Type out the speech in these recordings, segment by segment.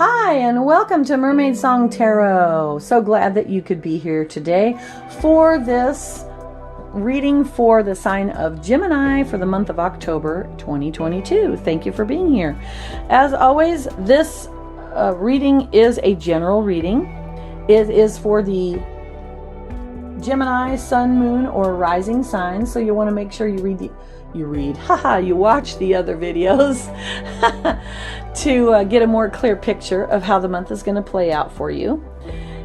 Hi, and welcome to Mermaid Song Tarot. So glad that you could be here today for this reading for the sign of Gemini for the month of October 2022. Thank you for being here. As always, this reading is a general reading. It is for the Gemini, Sun, Moon, or Rising signs. So you want to make sure you watch the other videos to get a more clear picture of how the month is going to play out for you.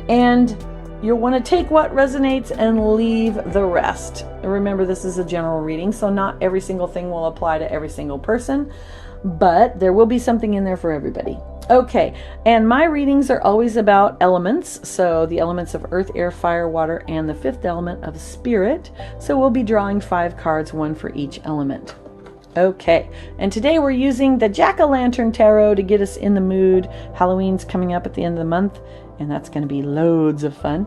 And you'll want to take what resonates and leave the rest. Remember, this is a general reading, so not every single thing will apply to every single person, but there will be something in there for everybody. Okay, and my readings are always about elements, so the elements of earth, air, fire, water, and the fifth element of spirit. So we'll be drawing 5 cards, one for each element. Okay, and today we're using the Jack-o'-lantern tarot to get us in the mood. Halloween's coming up at the end of the month, and that's going to be loads of fun.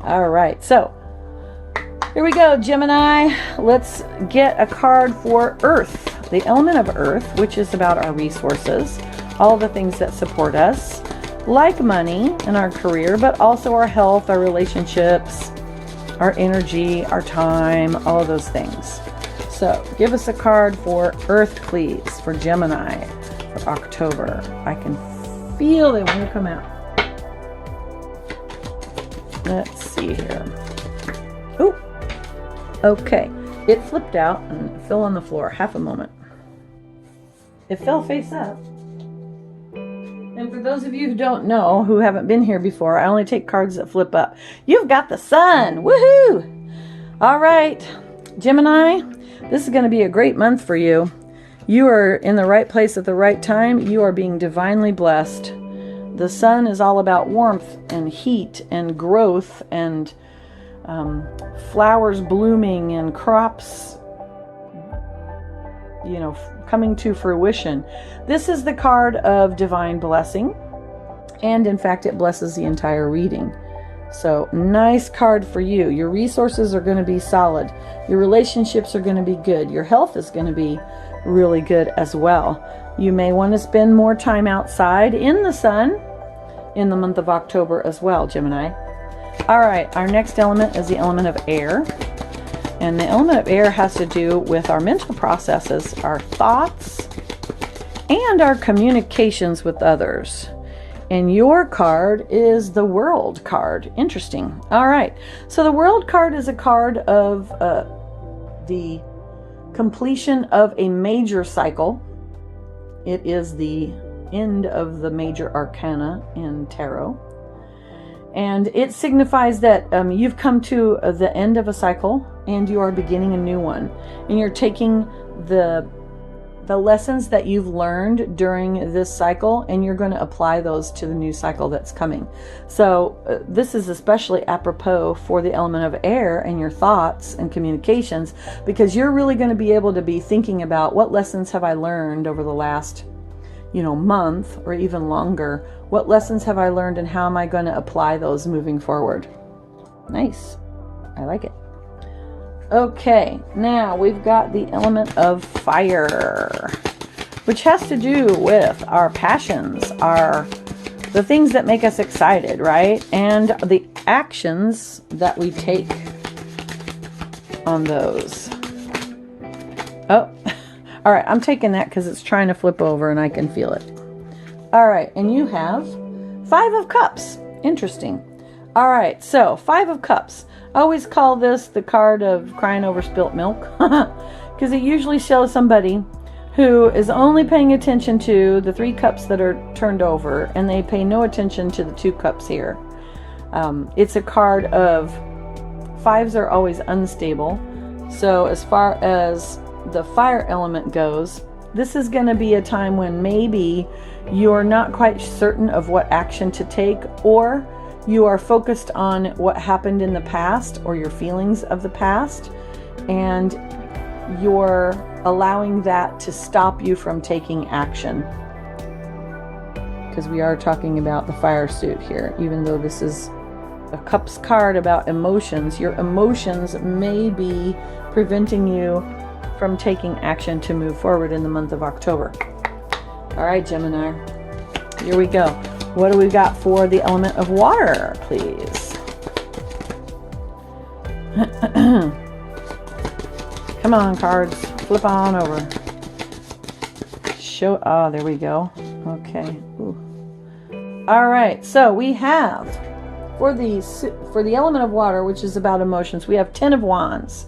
All right, so here we go, Gemini. Let's get a card for Earth, the element of Earth, which is about our resources, all the things that support us, like money and our career, but also our health, our relationships, our energy, our time, all of those things. So give us a card for Earth, please, for Gemini for October. I can feel they want to come out. Let's see here. Oh, okay. It flipped out and fell on the floor. Half a moment. It fell face up. And for those of you who don't know, who haven't been here before, I only take cards that flip up. You've got the sun. Woohoo! All right, Gemini, this is going to be a great month for you. You are in the right place at the right time. You are being divinely blessed. The sun is all about warmth and heat and growth and flowers blooming and crops, coming to fruition. This is the card of divine blessing, and in fact it blesses the entire reading. So nice card for you. Your resources are going to be solid. Your relationships are going to be good. Your health is going to be really good as well. You may want to spend more time outside in the sun in the month of October as well, Gemini. All right, our next element is the element of air. And the element of air has to do with our mental processes, our thoughts, and our communications with others. And your card is the World card. Interesting. All right. So the World card is a card of the completion of a major cycle. It is the end of the major arcana in tarot. And it signifies that you've come to the end of a cycle and you are beginning a new one. And you're taking the lessons that you've learned during this cycle and you're going to apply those to the new cycle that's coming. So this is especially apropos for the element of air and your thoughts and communications, because you're really going to be able to be thinking about what lessons have I learned over the last month or even longer. What lessons have I learned and how am I going to apply those moving forward? Nice. I like it. Okay, now we've got the element of fire, which has to do with our passions, the things that make us excited, right? And the actions that we take on those. Oh, all right, I'm taking that because it's trying to flip over and I can feel it. All right, and you have 5 of Cups. Interesting. All right, so 5 of Cups. I always call this the card of crying over spilt milk because it usually shows somebody who is only paying attention to the 3 cups that are turned over and they pay no attention to the 2 cups here. It's a card of 5s are always unstable. So as far as the fire element goes, this is going to be a time when maybe you're not quite certain of what action to take, or you are focused on what happened in the past or your feelings of the past, and you're allowing that to stop you from taking action. Because we are talking about the fire suit here, even though this is a Cups card about emotions. Your emotions may be preventing you from taking action to move forward in the month of October. All right, Gemini, here we go. What do we got for the element of water, please? Come on, cards. Flip on over. Show. Oh, there we go. Okay. Ooh. All right. So we have for the element of water, which is about emotions, we have 10 of Wands.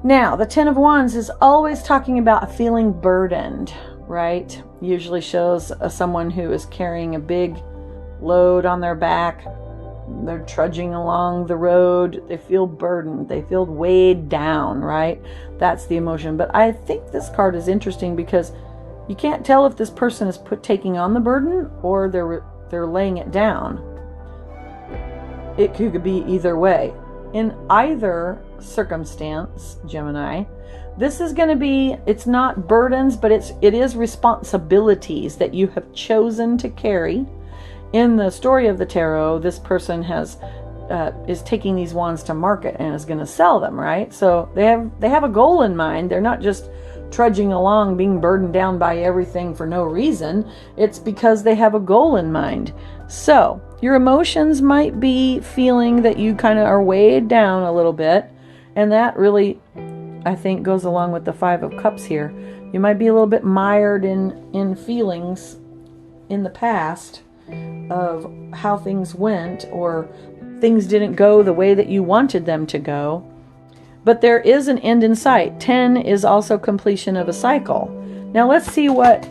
Now, the 10 of Wands is always talking about feeling burdened, right? Usually shows someone who is carrying a big load on their back. They're trudging along the road. They feel burdened. They feel weighed down, right? That's the emotion. But I think this card is interesting because you can't tell if this person is taking on the burden or they're laying it down. It could be either way. In either circumstance, Gemini, this is going to be, it's not burdens, but it is responsibilities that you have chosen to carry. In the story of the tarot, this person is taking these wands to market and is going to sell them, right? So they have a goal in mind. They're not just trudging along being burdened down by everything for no reason. It's because they have a goal in mind. So your emotions might be feeling that you kind of are weighed down a little bit, and that really, I think, goes along with the 5 of Cups here. You might be a little bit mired in feelings in the past of how things went, or things didn't go the way that you wanted them to go. But there is an end in sight. 10 is also completion of a cycle. Now let's see what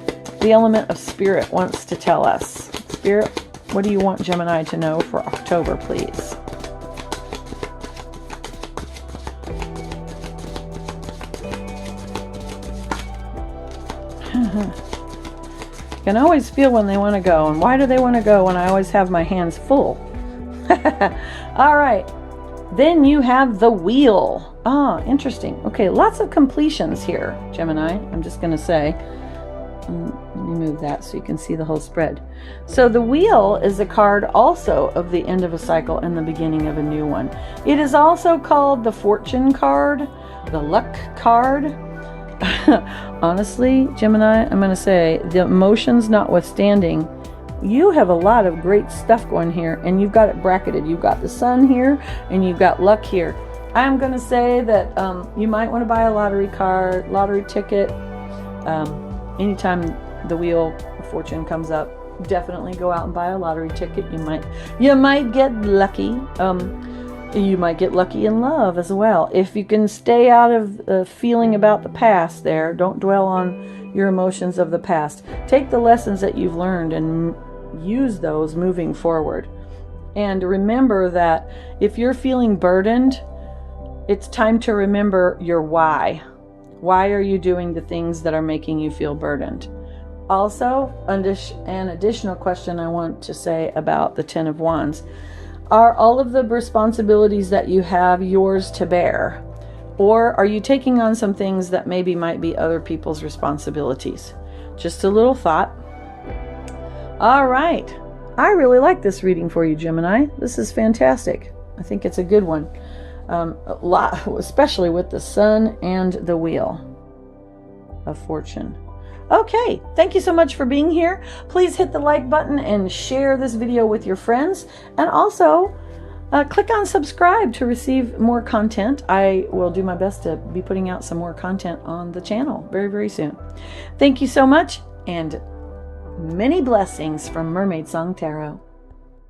the element of Spirit wants to tell us. Spirit, what do you want Gemini to know for October, please? You can always feel when they want to go. And why do they want to go when I always have my hands full? All right. Then you have the Wheel. Ah, interesting. Okay, lots of completions here, Gemini. I'm just going to say. Let me move that so you can see the whole spread. So the Wheel is a card also of the end of a cycle and the beginning of a new one. It is also called the Fortune card, the Luck card. Honestly, Gemini, I'm going to say, the emotions notwithstanding, you have a lot of great stuff going here, and you've got it bracketed. You've got the Sun here, and you've got luck here. I'm going to say that you might want to buy a lottery ticket. Anytime the Wheel of Fortune comes up, definitely go out and buy a lottery ticket. You might get lucky. You might get lucky in love as well. If you can stay out of the feeling about the past there, don't dwell on your emotions of the past. Take the lessons that you've learned and use those moving forward. And remember that if you're feeling burdened, it's time to remember your why. Why are you doing the things that are making you feel burdened? Also, an additional question I want to say about the 10 of Wands. Are all of the responsibilities that you have yours to bear? Or are you taking on some things that maybe might be other people's responsibilities? Just a little thought. All right. I really like this reading for you, Gemini. This is fantastic. I think it's a good one. A lot, especially with the Sun and the Wheel of Fortune. Okay, thank you so much for being here. Please hit the like button and share this video with your friends. And also, click on subscribe to receive more content. I will do my best to be putting out some more content on the channel very, very soon. Thank you so much, and many blessings from Mermaid Song Tarot.